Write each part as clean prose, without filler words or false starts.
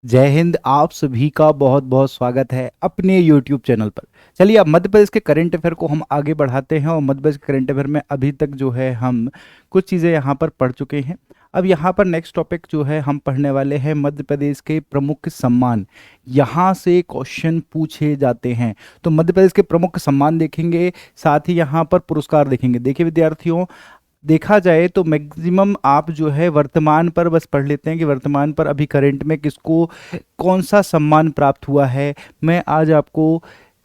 जय हिंद। आप सभी का बहुत बहुत स्वागत है अपने YouTube चैनल पर। चलिए अब मध्य प्रदेश के करंट अफेयर को हम आगे बढ़ाते हैं और मध्य प्रदेश के करंट अफेयर में अभी तक जो है हम कुछ चीज़ें यहाँ पर पढ़ चुके हैं। अब यहाँ पर नेक्स्ट टॉपिक जो है हम पढ़ने वाले हैं मध्य प्रदेश के प्रमुख सम्मान। यहाँ से क्वेश्चन पूछे जाते हैं तो मध्य प्रदेश के प्रमुख सम्मान देखेंगे, साथ ही यहाँ पर पुरस्कार देखेंगे। देखिए विद्यार्थियों, देखा जाए तो मैक्सिमम आप जो है वर्तमान पर बस पढ़ लेते हैं कि वर्तमान पर अभी करंट में किसको कौन सा सम्मान प्राप्त हुआ है। मैं आज आपको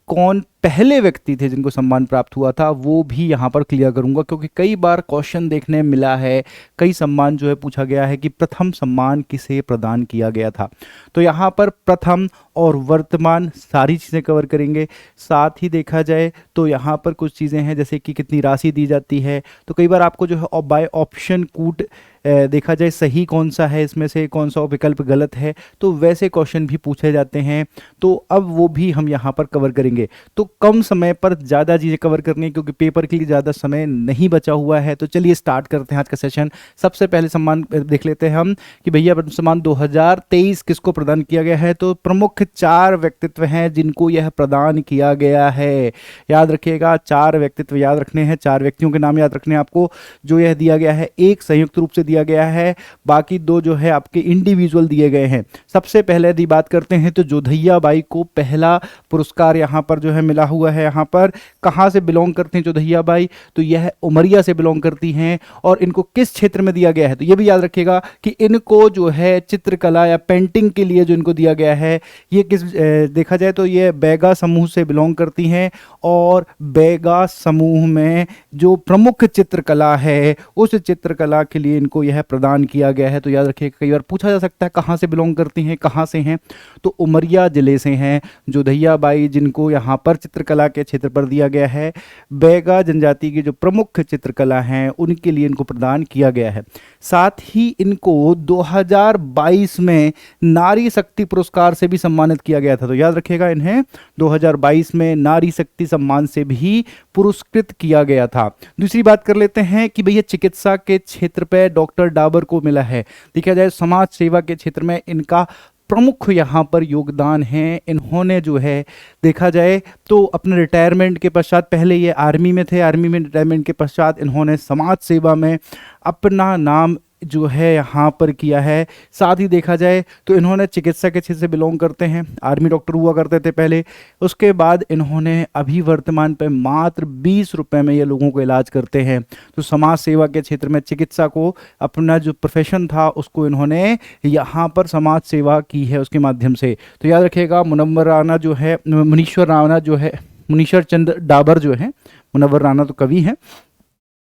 कौन पहले व्यक्ति थे जिनको सम्मान प्राप्त हुआ था वो भी यहाँ पर क्लियर करूंगा, क्योंकि कई बार क्वेश्चन देखने में मिला है, कई सम्मान जो है पूछा गया है कि प्रथम सम्मान किसे प्रदान किया गया था। तो यहाँ पर प्रथम और वर्तमान सारी चीज़ें कवर करेंगे। साथ ही देखा जाए तो यहाँ पर कुछ चीज़ें हैं जैसे कि कितनी राशि दी जाती है। तो कई बार आपको जो है बाय ऑप्शन कूट देखा जाए सही कौन सा है, इसमें से कौन सा विकल्प गलत है, तो वैसे क्वेश्चन भी पूछे जाते हैं। तो अब वो भी हम यहाँ पर कवर करेंगे। तो कम समय पर ज़्यादा चीज़ें कवर करनी है क्योंकि पेपर के लिए ज़्यादा समय नहीं बचा हुआ है। तो चलिए स्टार्ट करते हैं आज का सेशन। सबसे पहले सम्मान देख लेते हैं हम कि भैया पद्म सम्मान 2023 किसको प्रदान किया गया है। तो प्रमुख 4 व्यक्तित्व हैं जिनको यह प्रदान किया गया है। याद रखिएगा, 4 व्यक्तित्व याद रखने हैं, 4 व्यक्तियों के नाम याद रखने हैं आपको जो यह दिया गया है। एक संयुक्त रूप से दिया गया है, बाकी 2 जो है आपके इंडिविजुअल दिए गए हैं। सबसे पहले यदि बात करते हैं तो जोधैया बाई को पहला पुरस्कार यहाँ पर जो है मिला हुआ है। यहाँ पर कहाँ से बिलोंग करते हैं जोधैया बाई, तो यह उमरिया से बिलोंग करती हैं। और इनको किस क्षेत्र में दिया गया है, तो यह भी याद रखिएगा कि इनको जो है चित्रकला या पेंटिंग के लिए जो इनको दिया गया है, ये किस देखा जाए तो ये बैगा समूह से बिलोंग करती हैं। और बैगा समूह में जो प्रमुख चित्रकला है उस चित्रकला के लिए इनको यह प्रदान किया गया है। तो याद रखिएगा, कई बार पूछा जा सकता है कहाँ से बिलोंग करती हैं, कहाँ से हैं, तो उमरिया जिले से हैं जोधैया बाई, जिनको यहाँ पर चित्रकला के क्षेत्र पर दिया गया है। बैगा जनजाति की जो प्रमुख चित्रकला हैं उनके लिए इनको प्रदान किया गया है। साथ ही इनको 2022 में नारी शक्ति पुरस्कार से भी सम्मानित किया गया था। तो याद रखिएगा, इन्हें 2022 में नारी शक्ति सम्मान से भी पुरस्कृत किया गया था। दूसरी बात कर लेते हैं कि भैया चिकित्सा के क्षेत्र पे डॉक्टर डाबर को मिला है। देखा जाए समाज सेवा के क्षेत्र में इनका प्रमुख यहाँ पर योगदान है। इन्होंने जो है देखा जाए तो अपने रिटायरमेंट के पश्चात, पहले ये आर्मी में थे, आर्मी में रिटायरमेंट के पश्चात इन्होंने समाज सेवा में अपना नाम जो है यहाँ पर किया है। साथ ही देखा जाए तो इन्होंने चिकित्सा के क्षेत्र से बिलोंग करते हैं, आर्मी डॉक्टर हुआ करते थे पहले। उसके बाद इन्होंने अभी वर्तमान पे मात्र 20 रुपए में ये लोगों को इलाज करते हैं। तो समाज सेवा के क्षेत्र में चिकित्सा को अपना जो प्रोफेशन था उसको इन्होंने यहाँ पर समाज सेवा की है उसके माध्यम से। तो याद रखिएगा, मुनव्वर राणा जो है, मुनीश्वर राणा जो है, मुनीश्वर चंद्र डाबर जो है, मुनव्वर राणा तो कवि हैं।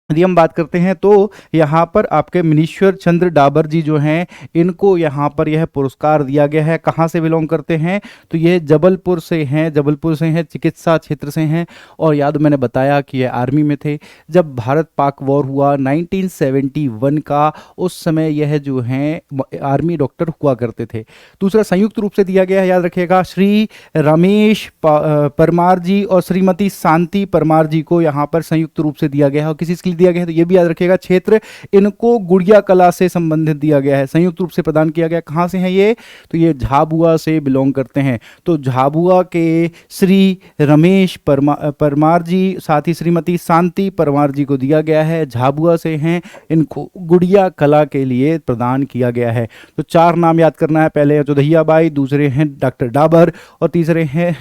यदि हम बात करते हैं तो यहाँ पर आपके मुनीश्वर चंद्र डाबर जी जो हैं इनको यहाँ पर यह पुरस्कार दिया गया है। कहाँ से बिलोंग करते हैं, तो ये जबलपुर से हैं, जबलपुर से हैं, चिकित्सा क्षेत्र से हैं। और याद मैंने बताया कि ये आर्मी में थे जब भारत पाक वॉर हुआ 1971 का, उस समय यह जो हैं आर्मी डॉक्टर हुआ करते थे। दूसरा संयुक्त रूप से दिया गया है, याद रखिएगा, श्री रमेश परमार जी और श्रीमती शांति परमार जी को यहाँ पर संयुक्त रूप से दिया गया है। और किसी इसके दिया गया है तो ये भी याद रखिएगा, क्षेत्र इनको गुड़िया कला से संबंधित दिया गया है, संयुक्त रूप से प्रदान किया गया। कहाँ से हैं ये, तो ये झाबुआ से बिलोंग करते हैं। तो झाबुआ के श्री रमेश परमार जी, साथ ही श्रीमती शांति परमार जी को दिया गया है, झाबुआ से हैं, इनको गुड़िया कला के लिए प्रदान किया गया है। तो 4 नाम याद करना है, पहले जोधैया बाई, दूसरे हैं डॉक्टर डाबर और तीसरे हैं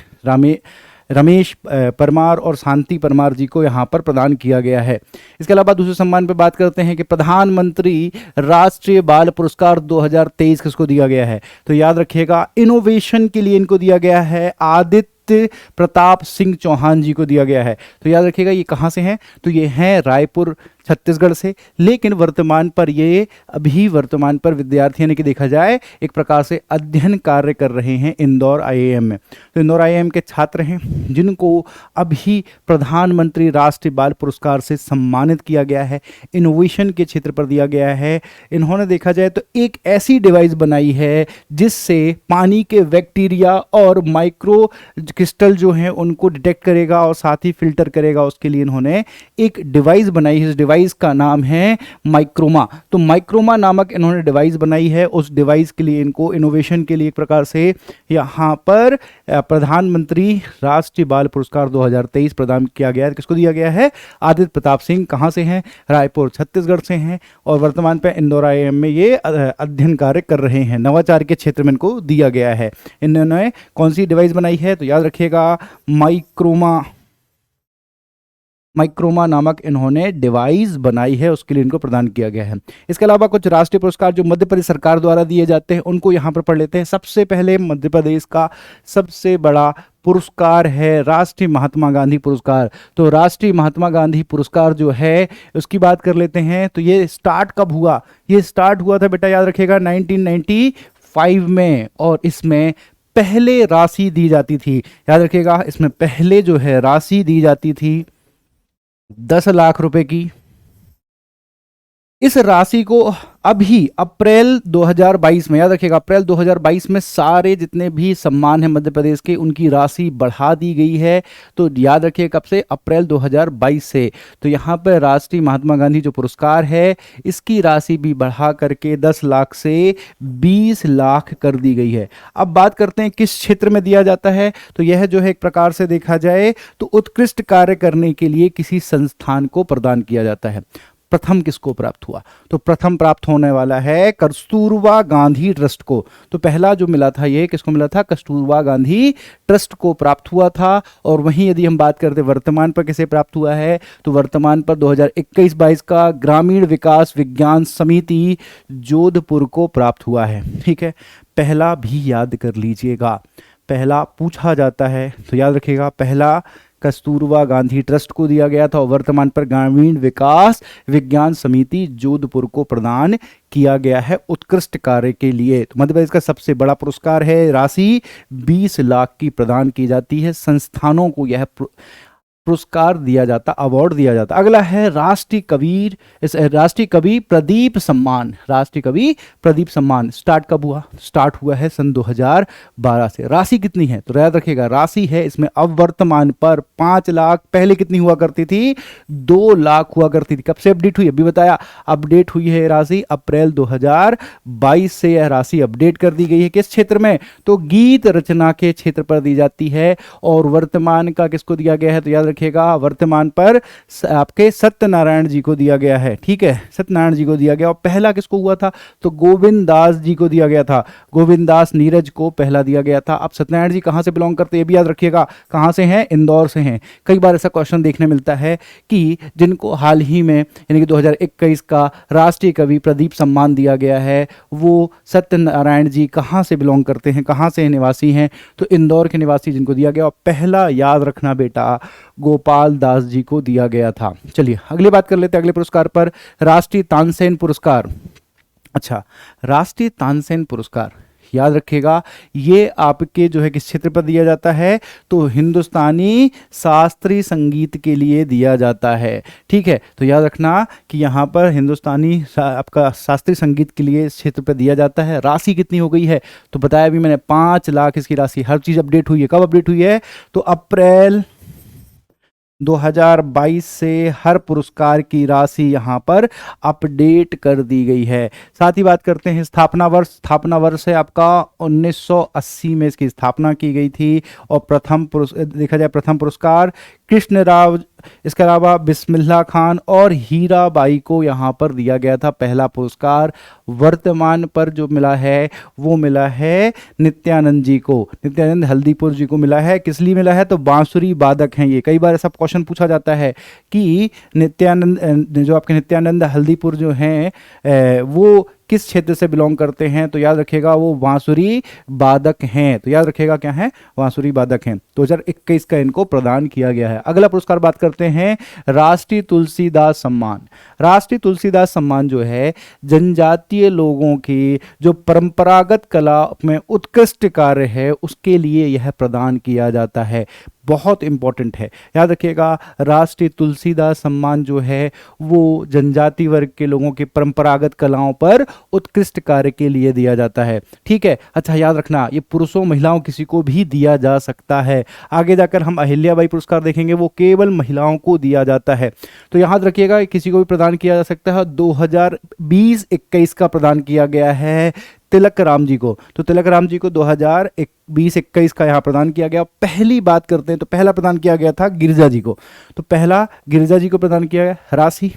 रमेश परमार और शांति परमार जी को यहाँ पर प्रदान किया गया है। इसके अलावा दूसरे सम्मान पे बात करते हैं कि प्रधानमंत्री राष्ट्रीय बाल पुरस्कार 2023 किसको दिया गया है। तो याद रखिएगा, इनोवेशन के लिए इनको दिया गया है, आदित्य प्रताप सिंह चौहान जी को दिया गया है। तो याद रखिएगा, ये कहाँ से हैं, तो ये हैं रायपुर छत्तीसगढ़ से, लेकिन वर्तमान पर ये अभी वर्तमान पर विद्यार्थी यानी कि देखा जाए एक प्रकार से अध्ययन कार्य कर रहे हैं इंदौर आईआईएम में। तो इंदौर आईआईएम के छात्र हैं जिनको अभी प्रधानमंत्री राष्ट्रीय बाल पुरस्कार से सम्मानित किया गया है, इनोवेशन के क्षेत्र पर दिया गया है। इन्होंने देखा जाए तो एक ऐसी डिवाइस बनाई है जिससे पानी के बैक्टीरिया और माइक्रो क्रिस्टल जो हैं उनको डिटेक्ट करेगा और साथ ही फिल्टर करेगा। उसके लिए इन्होंने एक डिवाइस बनाई है। इस डिवाइस डिवाइस का नाम है माइक्रोमा। तो माइक्रोमा नामक इन्होंने डिवाइस बनाई है। उस डिवाइस के लिए इनको इनोवेशन के लिए एक प्रकार से यहाँ पर प्रधानमंत्री राष्ट्रीय बाल पुरस्कार 2023 प्रदान किया गया है। किसको दिया गया है? आदित्य प्रताप सिंह। कहाँ से हैं? रायपुर छत्तीसगढ़ से हैं और वर्तमान पे इंदौर IIM में ये अध्ययन कार्य कर रहे हैं। नवाचार के क्षेत्र में इनको दिया गया है। इन्होंने कौन सी डिवाइस बनाई है? तो याद रखिएगा माइक्रोमा नामक इन्होंने डिवाइस बनाई है, उसके लिए इनको प्रदान किया गया है। इसके अलावा कुछ राष्ट्रीय पुरस्कार जो मध्य प्रदेश सरकार द्वारा दिए जाते हैं उनको यहाँ पर पढ़ लेते हैं। सबसे पहले मध्य प्रदेश का सबसे बड़ा पुरस्कार है राष्ट्रीय महात्मा गांधी पुरस्कार। तो राष्ट्रीय महात्मा गांधी पुरस्कार जो है उसकी बात कर लेते हैं। तो ये स्टार्ट कब हुआ? ये स्टार्ट हुआ था बेटा, याद रखिएगा, 1995 में। और इसमें पहले राशि दी जाती थी, याद रखिएगा, इसमें पहले जो है राशि दी जाती थी 10 लाख रुपए की। इस राशि को अभी अप्रैल 2022 में, याद रखिएगा, अप्रैल 2022 में सारे जितने भी सम्मान हैं मध्य प्रदेश के उनकी राशि बढ़ा दी गई है। तो याद रखिए कब से? अप्रैल 2022 से। तो यहाँ पर राष्ट्रीय महात्मा गांधी जो पुरस्कार है इसकी राशि भी बढ़ा करके 10 लाख से 20 लाख कर दी गई है। अब बात करते हैं किस क्षेत्र में दिया जाता है। तो यह जो है एक प्रकार से देखा जाए तो उत्कृष्ट कार्य करने के लिए किसी संस्थान को प्रदान किया जाता है। प्रथम किसको प्राप्त हुआ? तो प्रथम प्राप्त होने वाला है कस्तूरबा गांधी ट्रस्ट को। तो पहला जो मिला था ये किसको मिला था? कस्तूरबा गांधी ट्रस्ट को प्राप्त हुआ था। और वहीं यदि हम बात करते वर्तमान पर किसे प्राप्त हुआ है तो वर्तमान पर 2021-22 का ग्रामीण विकास विज्ञान समिति जोधपुर को प्राप्त हुआ है। ठीक है, पहला भी याद कर लीजिएगा, पहला पूछा जाता है तो याद रखिएगा, पहला कस्तूरबा गांधी ट्रस्ट को दिया गया था और वर्तमान पर ग्रामीण विकास विज्ञान समिति जोधपुर को प्रदान किया गया है उत्कृष्ट कार्य के लिए। तो मध्य प्रदेश का सबसे बड़ा पुरस्कार है, राशि 20 लाख की प्रदान की जाती है। संस्थानों को यह पुरस्कार दिया जाता, अवार्ड दिया जाता। अगला है राष्ट्रीय कवि प्रदीप सम्मान। राष्ट्रीय कवि प्रदीप सम्मान स्टार्ट कब हुआ? स्टार्ट हुआ है सन 2012 से। राशि कितनी है? तो याद रखिएगा, राशि है इसमें अब वर्तमान पर 5 लाख, पहले कितनी हुआ करती थी? 2 लाख हुआ करती थी। कब से अपडेट हुई? अभी बताया, अपडेट हुई है राशि अप्रैल 2022 से। यह राशि अपडेट कर दी गई है। किस क्षेत्र में? तो गीत रचना के क्षेत्र पर दी जाती है। और वर्तमान का किसको दिया गया है? तो याद रखिएगा, वर्तमान पर आपके सत्यनारायण जी को दिया गया है। ठीक है, सत्यनारायण जी को दिया गया। और पहला किसको हुआ था? तो गोविंद दास जी को दिया गया था। गोविंद दास नीरज को पहला दिया गया था। अब सत्यनारायण जी कहां से बिलोंग करते हैं ये भी याद रखिएगा, कहां से हैं? इंदौर से हैं। कई बार ऐसा क्वेश्चन देखने मिलता है कि जिनको हाल ही में यानी कि 2021 का राष्ट्रीय कवि प्रदीप सम्मान दिया गया है वो सत्यनारायण जी कहां से बिलोंग करते हैं, कहां से निवासी हैं? तो इंदौर के निवासी जिनको दिया गया। और पहला याद रखना बेटा, गोपाल दास जी को दिया गया था। चलिए अगली बात कर लेते हैं, अगले पुरस्कार पर, राष्ट्रीय तानसेन पुरस्कार। अच्छा, राष्ट्रीय तानसेन पुरस्कार याद रखिएगा, ये आपके जो है किस क्षेत्र पर दिया जाता है? तो हिंदुस्तानी शास्त्रीय संगीत के लिए दिया जाता है। ठीक है, तो याद रखना कि यहाँ पर हिंदुस्तानी आपका शास्त्रीय संगीत के लिए इस क्षेत्र पर दिया जाता है। राशि कितनी हो गई है? तो बताया अभी मैंने, 5 लाख इसकी राशि। हर चीज़ अपडेट हुई है। कब अपडेट हुई है? तो अप्रैल 2022 से हर पुरस्कार की राशि यहाँ पर अपडेट कर दी गई है। साथ ही बात करते हैं स्थापना वर्ष। स्थापना वर्ष है आपका 1980 में इसकी स्थापना की गई थी। और देखा जाए प्रथम पुरस्कार कृष्णराव, इसके अलावा बिस्मिल्लाह खान और हीराबाई को यहाँ पर दिया गया था पहला पुरस्कार। वर्तमान पर जो मिला है वो मिला है नित्यानंद जी को, नित्यानंद हल्दीपुर जी को मिला है। किस लिए मिला है? तो बांसुरी वादक हैं ये। कई बार ऐसा क्वेश्चन पूछा जाता है कि नित्यानंद, जो आपके नित्यानंद हल्दीपुर जो हैं वो किस क्षेत्र से बिलोंग करते हैं? तो याद रखिएगा वो बांसुरी वादक हैं। तो याद रखिएगा क्या है? बांसुरी वादक हैं। 2021 का इनको प्रदान किया गया है। अगला पुरस्कार बात करते हैं राष्ट्रीय तुलसीदास सम्मान। राष्ट्रीय तुलसीदास सम्मान जो है जनजातीय लोगों की जो परंपरागत कला में उत्कृष्ट कार्य है उसके लिए यह प्रदान किया जाता है। बहुत इंपॉर्टेंट है, याद रखिएगा। राष्ट्रीय तुलसीदास सम्मान जो है वो जनजाति वर्ग के लोगों की परंपरागत कलाओं पर उत्कृष्ट कार्य के लिए दिया जाता है, ठीक है। अच्छा, याद रखना ये पुरुषों महिलाओं किसी को भी दिया जा सकता है। आगे जाकर हम अहिल्याबाई पुरस्कार देखेंगे, वो केवल महिलाओं को दिया जाता है। तो याद रखिएगा किसी को भी प्रदान किया जा सकता है। 2020-21 का प्रदान किया गया है तिलक राम जी को। तो तिलक राम जी को 2020-21 का यहाँ प्रदान किया गया। पहली बात करते हैं तो पहला प्रदान किया गया था गिरिजा जी को। तो पहला गिरिजा जी को प्रदान किया गया। राशि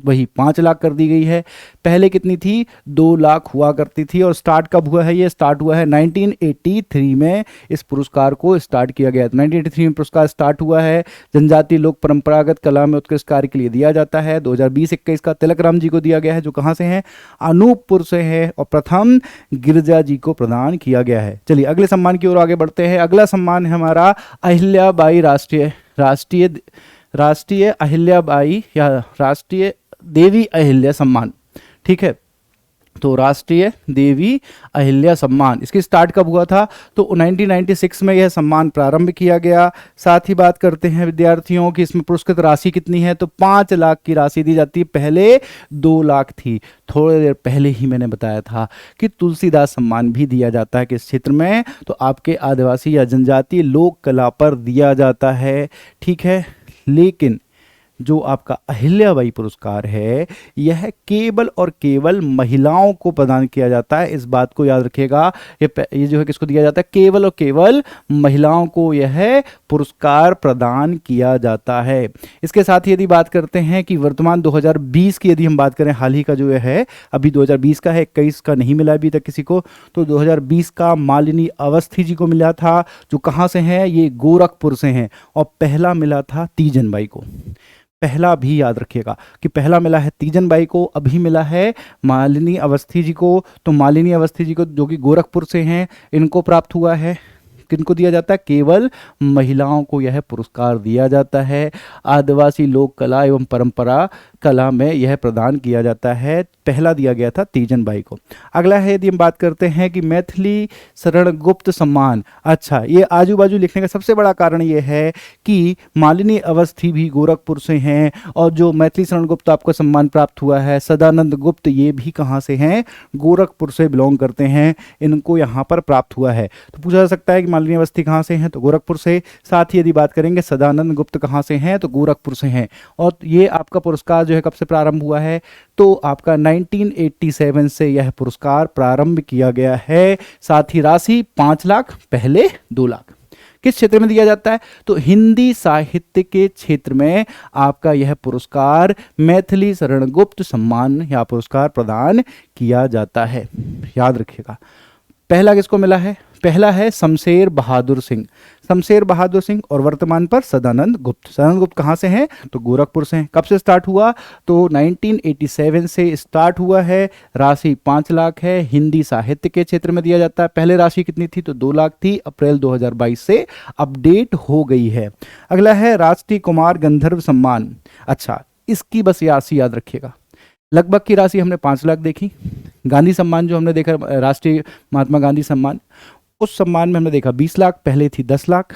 वही 5 लाख कर दी गई है। पहले कितनी थी? 2 लाख हुआ करती थी। और स्टार्ट कब हुआ है? ये स्टार्ट हुआ है 1983 में इस पुरस्कार को स्टार्ट किया गया। 1983 में पुरस्कार स्टार्ट हुआ है। जनजातीय लोक परंपरागत कला में उत्कृष्ट कार्य के लिए दिया जाता है। 2020-21 का तिलक राम जी को दिया गया है, जो कहाँ से हैं? अनूपपुर से है। और प्रथम गिरिजा जी को प्रदान किया गया है। चलिए अगले सम्मान की ओर आगे बढ़ते हैं। अगला सम्मान है हमारा अहिल्याबाई राष्ट्रीय अहिल्याबाई या राष्ट्रीय देवी अहिल्या सम्मान, ठीक है। तो राष्ट्रीय देवी अहिल्या सम्मान, इसकी स्टार्ट कब हुआ था? तो 1996 में यह सम्मान प्रारंभ किया गया। साथ ही बात करते हैं विद्यार्थियों की इसमें पुरस्कृत राशि कितनी है? तो 5 लाख की राशि दी जाती है। पहले 2 लाख थी। थोड़ी देर पहले ही मैंने बताया था कि तुलसीदास सम्मान भी दिया जाता है किस क्षेत्र में? तो आपके आदिवासी या जनजातीय लोक कला पर दिया जाता है, ठीक है। लेकिन जो आपका अहिल्याबाई पुरस्कार है यह केवल और केवल महिलाओं को प्रदान किया जाता है। इस बात को याद रखिएगा। ये जो है किसको दिया जाता है? केवल और केवल महिलाओं को यह पुरस्कार प्रदान किया जाता है। इसके साथ ही यदि बात करते हैं कि वर्तमान 2020 की यदि हम बात करें, हाल ही का जो है अभी 2020 का है, 21 का नहीं मिला अभी तक किसी को। तो 2020 का मालिनी अवस्थी जी को मिला था, जो कहाँ से हैं? ये गोरखपुर से हैं। और पहला मिला था तीजन बाई को। पहला भी याद रखिएगा कि पहला मिला है तीजन बाई को, अभी मिला है मालिनी अवस्थी जी को। तो मालिनी अवस्थी जी को जो कि गोरखपुर से हैं, इनको प्राप्त हुआ है। किनको दिया जाता है? केवल महिलाओं को यह पुरस्कार दिया जाता है। आदिवासी लोक कला एवं परंपरा कला में यह प्रदान किया जाता है। पहला दिया गया था तीजन बाई को। अगला है यदि हम बात करते हैं कि मैथिली शरण गुप्त सम्मान। अच्छा, ये आजू बाजू लिखने का सबसे बड़ा कारण ये है कि मालिनी अवस्थी भी गोरखपुर से हैं, और जो मैथिली शरण गुप्त आपको सम्मान प्राप्त हुआ है सदानंद गुप्त, ये भी कहाँ से हैं? गोरखपुर से बिलोंग करते हैं। इनको यहाँ पर प्राप्त हुआ है। तो पूछा जा सकता है कि मालिनी अवस्थी कहाँ से हैं? तो गोरखपुर से। साथ ही यदि बात करेंगे सदानंद गुप्त कहाँ से हैं? तो गोरखपुर से हैं। और ये आपका पुरस्कार जो है कब से प्रारंभ हुआ है? तो आपका 1987 से यह पुरस्कार प्रारंभ किया गया है। साथ ही राशि 5 लाख, पहले 2 लाख। किस क्षेत्र में दिया जाता है? तो हिंदी साहित्य के क्षेत्र में आपका यह पुरस्कार मैथिली शरण गुप्त सम्मान या पुरस्कार प्रदान किया जाता है। याद रखिएगा। पहला किसको मिला है? पहला है शमशेर बहादुर सिंह। शमशेर बहादुर सिंह और वर्तमान पर सदानंद गुप्त। सदानंद गुप्त कहाँ से हैं? तो गोरखपुर से हैं। कब से स्टार्ट हुआ? तो 1987 से स्टार्ट हुआ है। राशि 5 लाख है। हिंदी साहित्य के क्षेत्र में दिया जाता है। पहले राशि कितनी थी? तो 2 लाख थी। अप्रैल 2022 से अपडेट हो गई है। अगला है राष्ट्रीय कुमार गंधर्व सम्मान। अच्छा, इसकी बस राशि याद रखिएगा। लगभग की राशि हमने 5 लाख देखी। गांधी सम्मान जो हमने देखा, राष्ट्रीय महात्मा गांधी सम्मान, उस सम्मान में हमने देखा 20 लाख, पहले थी 10 लाख।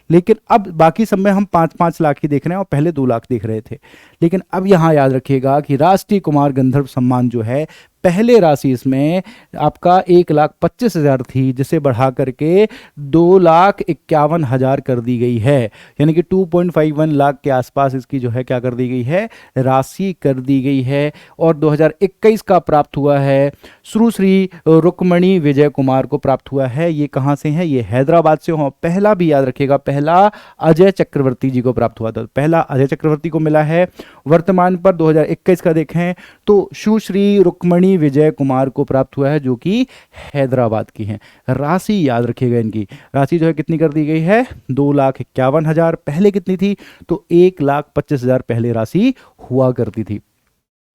लेकिन अब बाकी सब में हम 5-5 लाख ही देख रहे हैं और पहले 2 लाख देख रहे थे। लेकिन अब यहाँ याद रखिएगा कि राष्ट्रीय कुमार गंधर्व सम्मान जो है, पहले राशि इसमें आपका 1,25,000 थी, जिसे बढ़ा करके 2,51,000 कर दी गई है। यानी कि 2.51 लाख के आसपास इसकी जो है क्या कर दी गई है? राशि कर दी गई है। और 2021 का प्राप्त हुआ है सुश्री रुक्मणी विजय कुमार को प्राप्त हुआ है। ये कहाँ से हैं? ये हैदराबाद से हो। पहला भी याद रखिएगा, पहला अजय चक्रवर्ती जी को प्राप्त हुआ था। पहला अजय चक्रवर्ती को मिला है। वर्तमान पर 2021 का देखें तो सुश्री रुक्मणी विजय कुमार को प्राप्त हुआ है, जो कि हैदराबाद की हैं। राशि याद रखिएगा, इनकी राशि जो है कितनी कर दी गई है? 2,51,000। पहले कितनी थी? तो 1,25,000 पहले राशि हुआ करती थी।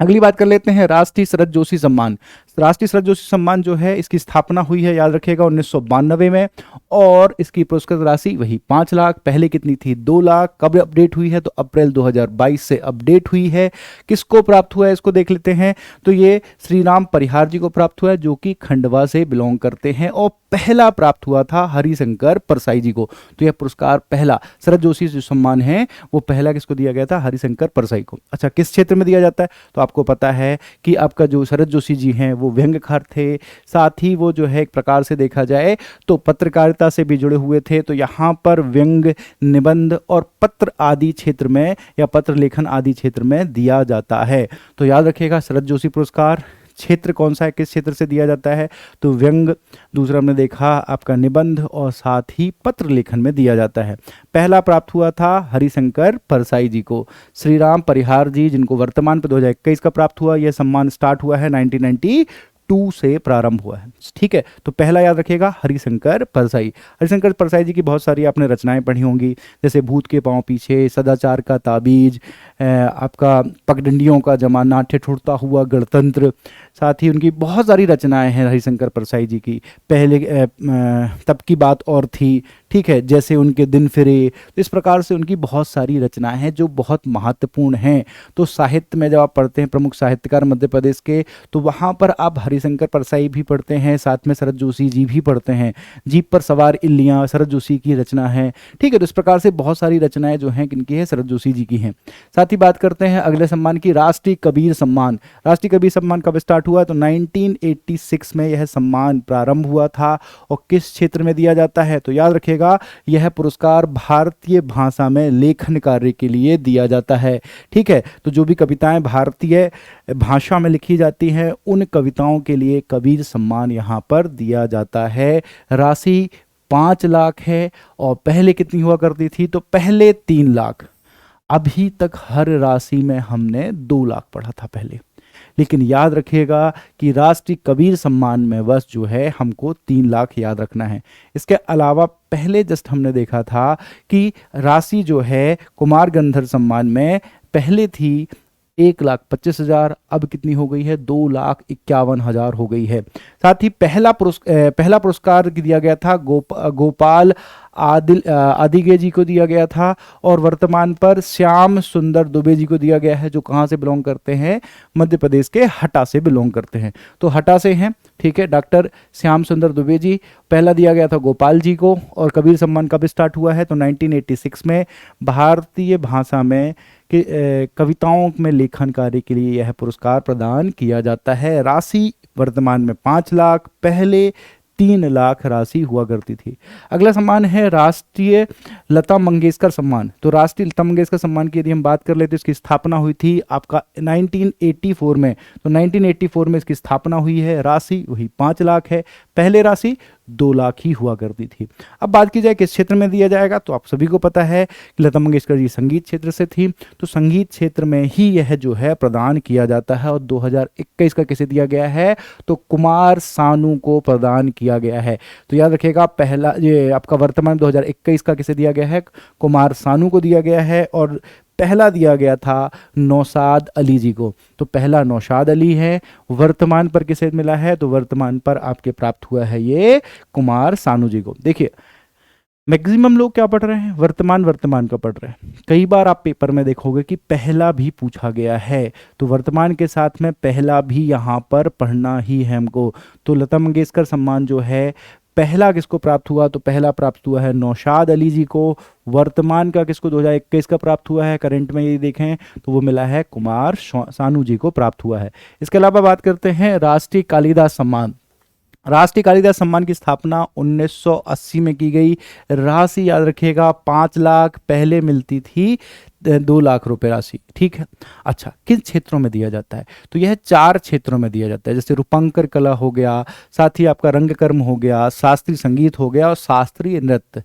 अगली बात कर लेते हैं राष्ट्रीय शरद जोशी सम्मान। राष्ट्रीय शरद जोशी सम्मान जो है इसकी स्थापना हुई है, याद रखिएगा, 1992 में, और इसकी पुरस्कृत राशि वही 5 लाख। पहले कितनी थी? 2 लाख। कब अपडेट हुई है? तो अप्रैल 2022 से अपडेट हुई है। किसको प्राप्त हुआ है इसको देख लेते हैं। तो ये श्री राम परिहार जी को प्राप्त हुआ है, जो कि खंडवा से बिलोंग करते हैं, और पहला प्राप्त हुआ था हरिशंकर परसाई जी को। तो यह पुरस्कार पहला शरद जोशी जो सम्मान है वो पहला किसको दिया गया था? हरिशंकर परसाई को। अच्छा, किस क्षेत्र में दिया जाता है? तो आपको पता है कि आपका जो शरद जोशी जी हैं वो व्यंग्यकार थे, साथ ही वो जो है एक प्रकार से देखा जाए तो पत्रकारिता से भी जुड़े हुए थे। तो यहाँ पर व्यंग्य, निबंध और पत्र आदि क्षेत्र में या पत्र लेखन आदि क्षेत्र में दिया जाता है। तो याद रखिएगा, शरद जोशी पुरस्कार क्षेत्र कौन सा है, किस क्षेत्र से दिया जाता है? तो व्यंग्य, दूसरा हमने देखा आपका निबंध, और साथ ही पत्र लेखन में दिया जाता है। पहला प्राप्त हुआ था हरिशंकर परसाई जी को। श्री राम परिहार जी, जिनको वर्तमान पे 2021 का प्राप्त हुआ, यह सम्मान स्टार्ट हुआ है 1992 से प्रारंभ हुआ है। ठीक है, तो पहला याद रखिएगा हरिशंकर परसाई। हरिशंकर परसाई जी की बहुत सारी आपने रचनाएं पढ़ी होंगी, जैसे भूत के पांव पीछे, सदाचार का ताबीज, आपका पगडंडियों का जमाना, ठिठुरता हुआ गणतंत्र, साथ ही उनकी बहुत सारी रचनाएं हैं हरिशंकर परसाई जी की। पहले तब की बात और थी, ठीक है, जैसे उनके दिन फिरे। तो इस प्रकार से उनकी बहुत सारी रचनाएं हैं जो बहुत महत्वपूर्ण हैं। तो साहित्य में जब आप पढ़ते हैं प्रमुख साहित्यकार मध्य प्रदेश के, तो वहाँ पर आप हरिशंकर परसाई भी पढ़ते हैं, साथ में शरद जोशी जी भी पढ़ते हैं। जीप पर सवार इल्लियाँ शरद जोशी की रचना है। ठीक है, तो इस प्रकार से बहुत सारी रचनाएं जो हैं किनकी है? शरद जोशी जी की हैं। साथ ही बात करते हैं अगले सम्मान की, राष्ट्रीय कबीर सम्मान। राष्ट्रीय कबीर सम्मान कब स्टार्ट हुआ? तो 1986 में यह सम्मान प्रारंभ हुआ था। और किस क्षेत्र में दिया जाता है? तो याद रखिएगा, यह पुरस्कार भारतीय भाषा में लेखन कार्य के लिए दिया जाता है। ठीक है, तो जो भी कविताएं भारतीय भाषा में लिखी जाती हैं उन कविताओं के लिए कबीर सम्मान यहाँ पर दिया जाता है। राशि 5 लाख है, और पहले कितनी हुआ करती थी? तो पहले 3 लाख। अभी तक हर राशि में हमने 2 लाख पढ़ा था पहले, लेकिन याद रखिएगा कि राष्ट्रीय कबीर सम्मान में बस जो है हमको 3 लाख याद रखना है। इसके अलावा पहले जस्ट हमने देखा था कि राशि जो है कुमार गंधर्व सम्मान में पहले थी 1,25,000, अब कितनी हो गई है? 2,51,000 हो गई है। साथ ही पहला पुरस्कार दिया गया था गोपाल आदिगे जी को दिया गया था, और वर्तमान पर श्याम सुंदर दुबे जी को दिया गया है, जो कहाँ से बिलोंग करते हैं? मध्य प्रदेश के हटा से बिलोंग करते हैं। तो हटा से हैं, ठीक है, डॉक्टर श्याम सुंदर दुबे जी। पहला दिया गया था गोपाल जी को। और कबीर सम्मान कब स्टार्ट हुआ है? तो 1986 में भारतीय भाषा में कविताओं में लेखन कार्य के लिए यह पुरस्कार प्रदान किया जाता है। राशि वर्तमान में 5 लाख, पहले 3 लाख राशि हुआ करती थी। अगला सम्मान है राष्ट्रीय लता मंगेशकर सम्मान। तो राष्ट्रीय लता मंगेशकर सम्मान की यदि हम बात कर लेते तो इसकी स्थापना हुई थी आपका 1984 में। तो 1984 में इसकी स्थापना हुई है। राशि वही 5 लाख है, पहले राशि 2 लाख ही हुआ करती थी। अब बात की जाए किस क्षेत्र में दिया जाएगा, तो आप सभी को पता है कि लता मंगेशकर जी संगीत क्षेत्र से थी, तो संगीत क्षेत्र में ही यह जो है प्रदान किया जाता है। और 2021 का किसे दिया गया है? तो कुमार सानू को प्रदान किया गया है। तो याद रखिएगा, पहला ये आपका वर्तमान 2021 का किसे दिया गया है? कुमार सानू को दिया गया है। और पहला दिया गया था नौशाद अली जी को। तो पहला नौशाद अली है। वर्तमान पर किसे मिला है? तो वर्तमान पर आपके प्राप्त हुआ है ये कुमार सानू जी को। देखिए, मैक्सिमम लोग क्या पढ़ रहे हैं? वर्तमान का पढ़ रहे हैं। कई बार आप पेपर में देखोगे कि पहला भी पूछा गया है, तो वर्तमान के साथ में पहला भी यहाँ पर पढ़ना ही है हमको। तो लता मंगेशकर सम्मान जो है पहला किसको प्राप्त हुआ? तो पहला प्राप्त हुआ है नौशाद अली जी को। वर्तमान का किसको 2021 का प्राप्त हुआ है? करंट में यदि देखें तो वो मिला है कुमार सानू जी को प्राप्त हुआ है। इसके अलावा बात करते हैं राष्ट्रीय कालिदास सम्मान। राष्ट्रीय कालिदास सम्मान की स्थापना 1980 में की गई। राशि याद रखिएगा 5 लाख, पहले मिलती थी 2 लाख रुपए राशि। ठीक है, अच्छा, किन क्षेत्रों में दिया जाता है? तो यह 4 क्षेत्रों में दिया जाता है, जैसे रूपांकर कला हो गया, साथ ही आपका रंगकर्म हो गया, शास्त्रीय संगीत हो गया, और शास्त्रीय नृत्य।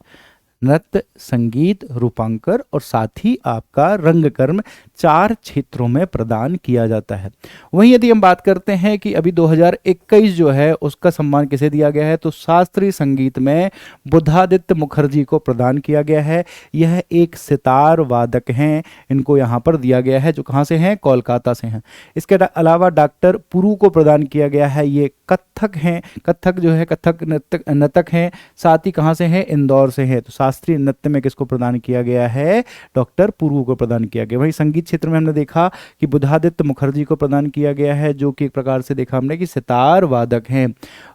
नृत्य, संगीत, रूपांकन और साथ ही आपका रंगकर्म 4 क्षेत्रों में प्रदान किया जाता है। वहीं यदि हम बात करते हैं कि अभी 2021 जो है उसका सम्मान किसे दिया गया है, तो शास्त्रीय संगीत में बुद्धादित्य मुखर्जी को प्रदान किया गया है। यह एक सितार वादक हैं, इनको यहाँ पर दिया गया है, जो कहाँ से हैं, कोलकाता से हैं। इसके अलावा डॉक्टर पुरू को प्रदान किया गया है, ये कथक हैं, कथक जो है कथक नर्तक हैं, साथ ही कहाँ से हैं, इंदौर से हैं। तो शास्त्रीय नृत्य में किसको प्रदान किया गया है, डॉक्टर पुरू को प्रदान किया गया। वहीं संगीत क्षेत्र में हमने देखा कि बुद्धादित्य मुखर्जी को प्रदान किया गया है, जो कि एक प्रकार से देखा हमने कि सितार वादक हैं।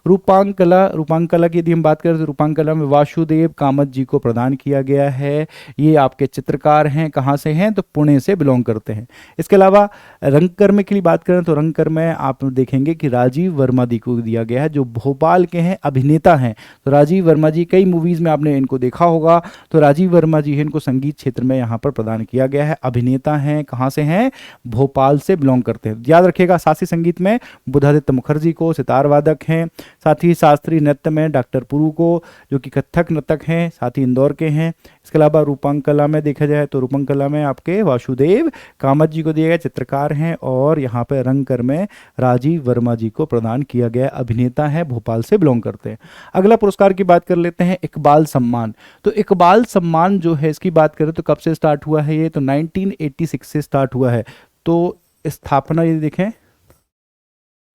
रूपांकला की यदि हम बात करें तो रूपांकला में वासुदेव कामत जी को प्रदान किया गया है। ये आपके चित्रकार हैं, कहाँ से हैं, तो पुणे से बिलोंग करते हैं। इसके अलावा रंगकर्म के लिए बात करें तो रंगकर्म में आप देखेंगे कि राजीव वर्मा जी को दिया गया है, जो भोपाल के हैं, अभिनेता हैं। तो राजीव वर्मा जी, कई मूवीज में आपने इनको देखा होगा, तो राजीव वर्मा जी हैं, इनको संगीत क्षेत्र में यहाँ पर प्रदान किया गया है। अभिनेता हैं, कहाँ से हैं, भोपाल से बिलोंग करते हैं। याद रखिएगा, शास्त्रीय संगीत में बुद्धादित्य मुखर्जी को, सितार वादक हैं। साथ ही शास्त्रीय नृत्य में डॉक्टर पुरू को, जो कि कथक नर्तक हैं, साथ ही इंदौर के हैं। इसके अलावा रूपांकला में देखा जाए तो रूपांकला में आपके वासुदेव कामत जी को दिए गए, चित्रकार हैं। और यहाँ पे रंगकर्म में राजीव वर्मा जी को प्रदान किया गया, अभिनेता है, भोपाल से बिलोंग करते हैं। अगला पुरस्कार की बात कर लेते हैं, इकबाल सम्मान। तो इकबाल सम्मान जो है, इसकी बात करें तो कब से स्टार्ट हुआ है, ये तो 1986 से स्टार्ट हुआ है। तो स्थापना यदि देखें,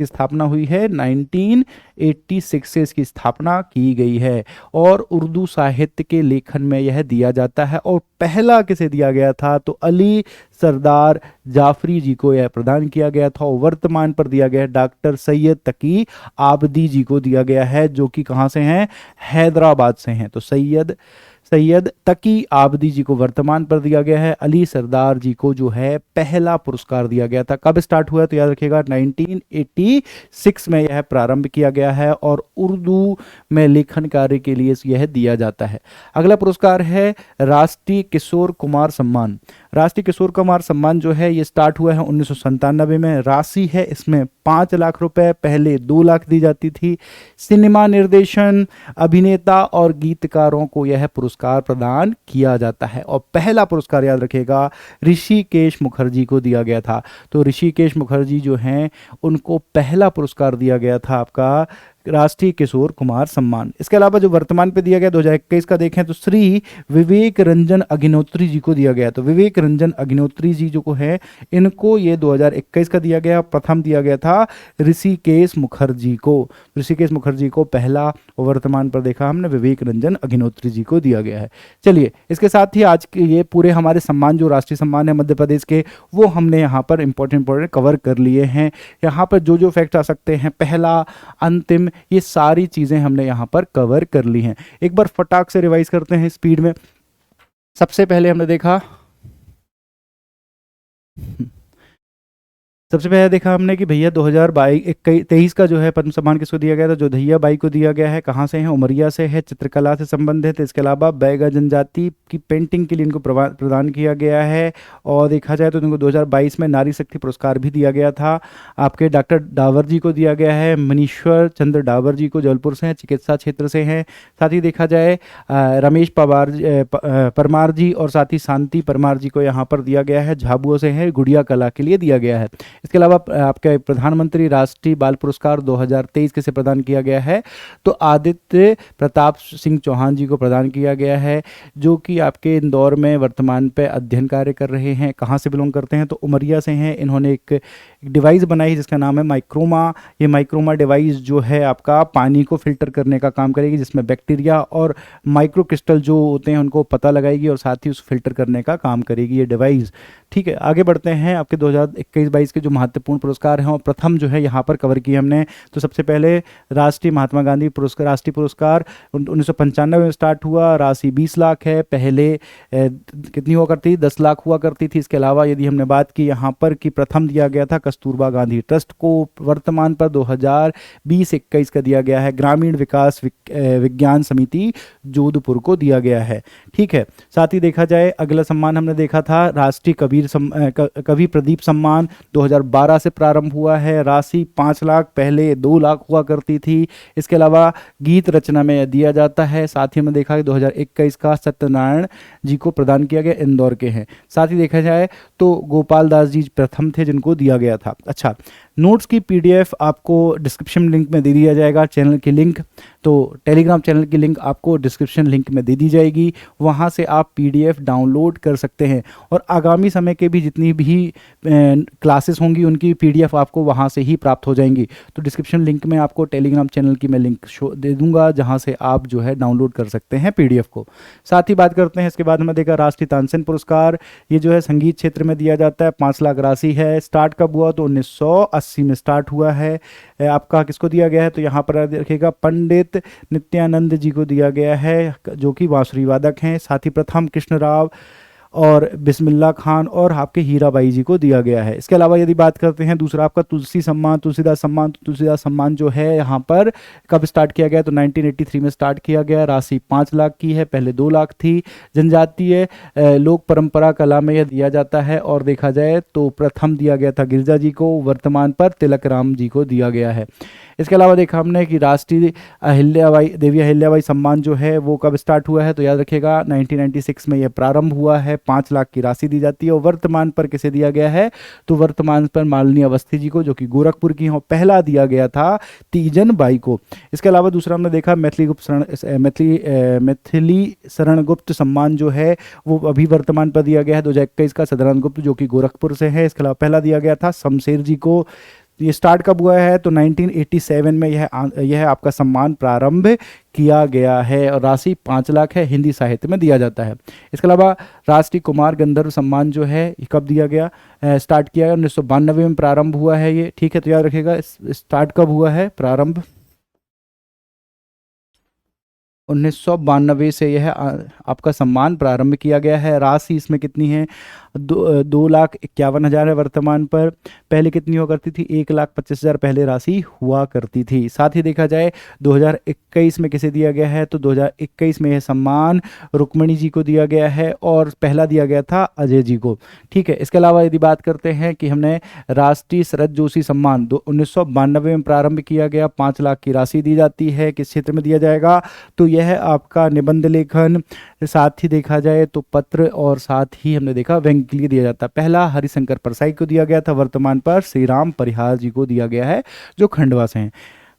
की स्थापना हुई है 1986 से इसकी स्थापना की गई है। और उर्दू साहित्य के लेखन में यह दिया जाता है। और पहला किसे दिया गया था, तो अली सरदार जाफरी जी को यह प्रदान किया गया था। और वर्तमान पर दिया गया है डॉक्टर सैयद तकी आबदी जी को दिया गया है, जो कि कहाँ से हैं, हैदराबाद से हैं। तो सैयद तकी आबदी जी को वर्तमान पर दिया गया है। अली सरदार जी को जो है पहला पुरस्कार दिया गया था। कब स्टार्ट हुआ, तो याद रखिएगा 1986 में यह प्रारंभ किया गया है। और उर्दू में लेखन कार्य के लिए यह दिया जाता है। अगला पुरस्कार है राष्ट्रीय किशोर कुमार सम्मान। राष्ट्रीय किशोर कुमार सम्मान जो है ये स्टार्ट हुआ है 1997 में। राशि है इसमें 5 लाख रुपए, पहले 2 लाख दी जाती थी। सिनेमा निर्देशन, अभिनेता और गीतकारों को यह पुरस्कार प्रदान किया जाता है। और पहला पुरस्कार याद रखिएगा ऋषिकेश मुखर्जी को दिया गया था। तो ऋषिकेश मुखर्जी जो हैं, उनको पहला पुरस्कार दिया गया था आपका राष्ट्रीय किशोर कुमार सम्मान। इसके अलावा जो वर्तमान पे दिया गया 2021 का देखें तो श्री विवेक रंजन अग्निहोत्री जी को दिया गया। तो विवेक रंजन अग्निहोत्री जी जो को है, इनको ये 2021 का दिया गया। प्रथम दिया गया था ऋषिकेश मुखर्जी को। ऋषिकेश मुखर्जी को पहला, और वर्तमान पर देखा हमने विवेक रंजन अग्निहोत्री जी को दिया गया है। चलिए, इसके साथ ही आज के ये पूरे हमारे सम्मान जो राष्ट्रीय सम्मान है मध्य प्रदेश के, वो हमने यहाँ पर इंपॉर्टेंट कवर कर लिए हैं। यहाँ पर जो फैक्ट आ सकते हैं, पहला, अंतिम, ये सारी चीजें हमने यहां पर कवर कर ली हैं। एक बार फटाक से रिवाइज करते हैं स्पीड में। सबसे पहले हमने देखा, सबसे पहले देखा हमने कि भैया 2023 का जो है पद्म सम्मान किसको दिया गया था, जो दहिया बाई को दिया गया है। कहाँ से हैं, उमरिया से है, चित्रकला से संबंधित है। इसके अलावा बैगा जनजाति की पेंटिंग के लिए इनको प्रदान किया गया है। और देखा जाए तो इनको 2022 में नारी शक्ति पुरस्कार भी दिया गया था। आपके डॉक्टर डावर जी को दिया गया है, मनीश्वर चंद्र डावर जी को जबलपुर से हैं, चिकित्सा क्षेत्र से हैं। साथ ही देखा जाए रमेश परमार जी और साथ ही शांति परमार जी को यहाँ पर दिया गया है, झाबुआ से है, गुड़िया कला के लिए दिया गया है। इसके अलावा आपके प्रधानमंत्री राष्ट्रीय बाल पुरस्कार 2023 किसे प्रदान किया गया है, तो आदित्य प्रताप सिंह चौहान जी को प्रदान किया गया है, जो कि आपके इंदौर में वर्तमान पे अध्ययन कार्य कर रहे हैं। कहाँ से बिलोंग करते हैं, तो उमरिया से हैं। इन्होंने एक डिवाइस बनाई जिसका नाम है माइक्रोमा। ये माइक्रोमा डिवाइस जो है आपका पानी को फिल्टर करने का काम करेगी, जिसमें बैक्टीरिया और माइक्रो क्रिस्टल जो होते हैं उनको पता लगाएगी और साथ ही उस फिल्टर करने का काम करेगी ये डिवाइस। ठीक है, आगे बढ़ते हैं। आपके 2021-22 के जो महत्वपूर्ण पुरस्कार हैं और प्रथम जो है यहाँ पर कवर किए हमने। तो सबसे पहले राष्ट्रीय महात्मा गांधी पुरस्कार, राष्ट्रीय पुरस्कार 1995 में स्टार्ट हुआ। राशि 20 लाख है, पहले कितनी हुआ करती, 10 लाख हुआ करती थी। इसके अलावा यदि हमने बात की यहाँ पर कि प्रथम दिया गया था कस्तूरबा गांधी ट्रस्ट को, वर्तमान पर 2020-21 का दिया गया है ग्रामीण विकास विज्ञान समिति जोधपुर को दिया गया है। ठीक है, साथ ही देखा जाए अगला सम्मान हमने देखा था राष्ट्रीय कवि प्रदीप सम्मान 2012 से प्रारंभ हुआ है। राशि 5 लाख, पहले 2 लाख हुआ करती थी। इसके अलावा गीत रचना में दिया जाता है। साथ ही हमने देखा कि 2021 का सत्यनारायण जी को प्रदान किया गया, इंदौर के हैं। साथ ही देखा जाए तो गोपाल दास जी प्रथम थे जिनको दिया गया था। अच्छा, नोट्स की पीडीएफ आपको डिस्क्रिप्शन लिंक में दे दिया जाएगा, चैनल की लिंक। तो टेलीग्राम चैनल की लिंक आपको डिस्क्रिप्शन लिंक में दे दी जाएगी, वहाँ से आप पीडीएफ डाउनलोड कर सकते हैं। और आगामी समय के भी जितनी भी क्लासेस होंगी उनकी पीडीएफ आपको वहाँ से ही प्राप्त हो जाएंगी। तो डिस्क्रिप्शन लिंक में आपको टेलीग्राम चैनल की मैं लिंक शो दे दूंगा, जहाँ से आप जो है डाउनलोड कर सकते हैं पीडीएफ को। साथ ही बात करते हैं इसके बाद में देखा राष्ट्रीय तानसेन पुरस्कार, ये जो है संगीत क्षेत्र में दिया जाता है। 5 लाख राशि है। स्टार्ट कब हुआ? तो 1980 में स्टार्ट हुआ है। आपका किसको दिया गया है? तो यहाँ पर देखिएगा पंडित नित्यानंद जी को दिया गया है, जो कि बांसुरी वादक हैं। साथ ही प्रथम कृष्णराव और बिस्मिल्ला खान और आपके हीराबाई जी को दिया गया है। इसके अलावा यदि बात करते हैं दूसरा आपका तुलसी सम्मान, तुलसीदास सम्मान, तो तुलसीदास सम्मान जो है यहाँ पर कब स्टार्ट किया गया? तो 1983 में स्टार्ट किया गया। राशि 5 लाख की है, पहले 2 लाख थी। जनजातीय लोक परंपरा कला में यह दिया जाता है। और देखा जाए तो प्रथम दिया गया था गिरिजा जी को, वर्तमान पर तिलक राम जी को दिया गया है। इसके अलावा देखा हमने कि राष्ट्रीय अहिल्याबाई देवी अहिल्याबाई सम्मान जो है वो कब स्टार्ट हुआ है? तो याद रखिएगा 1996 में यह प्रारंभ हुआ है। 5 लाख की राशि दी जाती है। और वर्तमान पर किसे दिया गया है? तो वर्तमान पर मालिनी अवस्थी जी को, जो कि गोरखपुर की हैं। पहला दिया गया था तीजन बाई को। इसके अलावा दूसरा हमने देखा मैथिली शरण गुप्त सम्मान जो है वो अभी वर्तमान पर दिया गया है। 2021 का सदानंद गुप्त जो कि गोरखपुर से है। इसके अलावा पहला दिया गया था शमशेर जी को। ये स्टार्ट कब हुआ है? तो 1987 में यह आपका सम्मान प्रारंभ किया गया है। और राशि 5 लाख है, हिंदी साहित्य में दिया जाता है। इसके अलावा राष्ट्रीय कुमार गंधर्व सम्मान जो है ये कब दिया गया? स्टार्ट किया है 1992 में प्रारंभ हुआ है ये, ठीक है। तो याद रखिएगा स्टार्ट कब हुआ है, प्रारंभ 1992 से यह आपका सम्मान प्रारंभ किया गया है। राशि इसमें कितनी है? 2,51,000 है वर्तमान पर। पहले कितनी हुआ करती थी? 1,25,000 पहले राशि हुआ करती थी। साथ ही देखा जाए 2021 में किसे दिया गया है? तो 2021 में यह सम्मान रुक्मणी जी को दिया गया है और पहला दिया गया था अजय जी को, ठीक है। इसके अलावा यदि बात करते हैं कि हमने राष्ट्रीय शरद जोशी सम्मान 1992 में प्रारंभ किया गया। 5 लाख की राशि दी जाती है। किस क्षेत्र में दिया जाएगा? तो यह आपका निबंध लेखन, साथ ही देखा जाए तो पत्र, और साथ ही हमने देखा व्यंग्य के लिए दिया जाता है। पहला हरिशंकर परसाई को दिया गया था। वर्तमान पर श्री राम परिहार जी को दिया गया है जो खंडवा से हैं।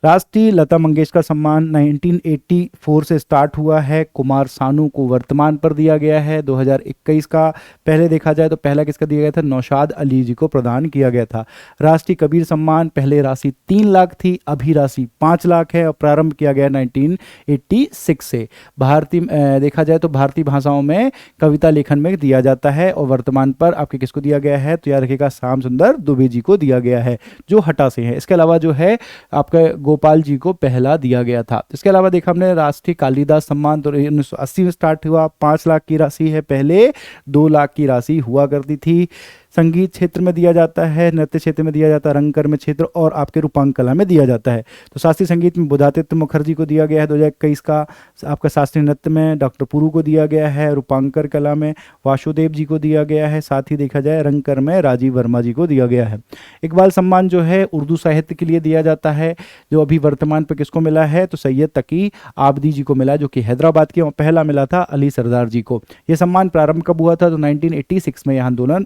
राष्ट्रीय लता मंगेशकर सम्मान 1984 से स्टार्ट हुआ है। कुमार सानू को वर्तमान पर दिया गया है 2021 का। पहले देखा जाए तो पहला किसका दिया गया था? नौशाद अली जी को प्रदान किया गया था। राष्ट्रीय कबीर सम्मान पहले राशि 3 लाख थी, अभी राशि 5 लाख है और प्रारंभ किया गया 1986 से। भारतीय देखा जाए तो भारतीय भाषाओं में कविता लेखन में दिया जाता है और वर्तमान पर आपके किसको दिया गया है? तो याद रखिएगा श्याम सुंदर दुबे जी को दिया गया है जो हटा से हैं। इसके अलावा जो है आपका गोपाल जी को पहला दिया गया था। इसके अलावा देखा हमने राष्ट्रीय कालिदास सम्मान तो 1980 में स्टार्ट हुआ। 5 लाख की राशि है, पहले 2 लाख की राशि हुआ करती थी। संगीत क्षेत्र में दिया जाता है, नृत्य क्षेत्र में दिया जाता है, रंगकर्म क्षेत्र और आपके रूपांक कला में दिया जाता है। तो शास्त्रीय संगीत में बुधादित्य मुखर्जी को दिया गया है 2021 का। आपका शास्त्रीय नृत्य में डॉक्टर पुरू को दिया गया है। रूपांकर कला में वासुदेव जी को दिया गया है। साथ ही देखा जाए रंगकर्म में राजीव वर्मा जी को दिया गया है। इकबाल सम्मान जो है उर्दू साहित्य के लिए दिया जाता है, जो अभी वर्तमान पर किसको मिला है? तो सैयद तकी आबदी जी को मिला, जो कि हैदराबाद के, और पहला मिला था अली सरदार जी को। यह सम्मान प्रारंभ कब हुआ था? तो 1986 में यह आंदोलन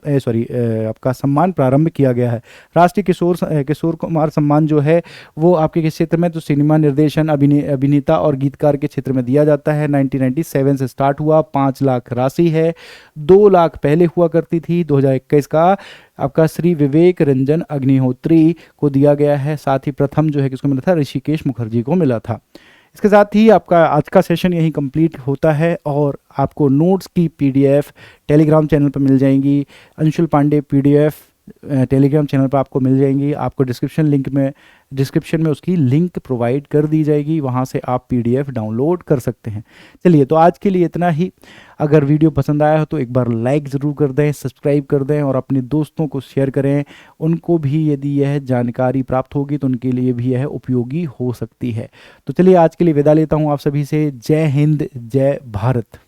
आपका सम्मान प्रारंभ किया गया है। राष्ट्रीय किशोर कुमार सम्मान जो है वो आपके किस क्षेत्र में? तो सिनेमा निर्देशन, अभिनेता और गीतकार के क्षेत्र में दिया जाता है। 1997 से स्टार्ट हुआ। 5 लाख राशि है, 2 लाख पहले हुआ करती थी। 2021 का आपका श्री विवेक रंजन अग्निहोत्री को दिया गया है। साथ ही प्रथम जो है किसको मिला था? ऋषिकेश मुखर्जी को मिला था। इसके साथ ही आपका आज का सेशन यहीं कंप्लीट होता है और आपको नोट्स की पीडीएफ टेलीग्राम चैनल पर मिल जाएंगी। Anshul Pandey PDF Telegram channel पर आपको मिल जाएंगी। आपको डिस्क्रिप्शन में उसकी लिंक प्रोवाइड कर दी जाएगी, वहाँ से आप पीडीएफ डाउनलोड कर सकते हैं। चलिए, तो आज के लिए इतना ही। अगर वीडियो पसंद आया हो तो एक बार लाइक ज़रूर कर दें, सब्सक्राइब कर दें और अपने दोस्तों को शेयर करें। उनको भी यदि यह जानकारी प्राप्त होगी तो उनके लिए भी यह उपयोगी हो सकती है। तो चलिए, आज के लिए विदा लेता हूँ आप सभी से। जय हिंद, जय भारत।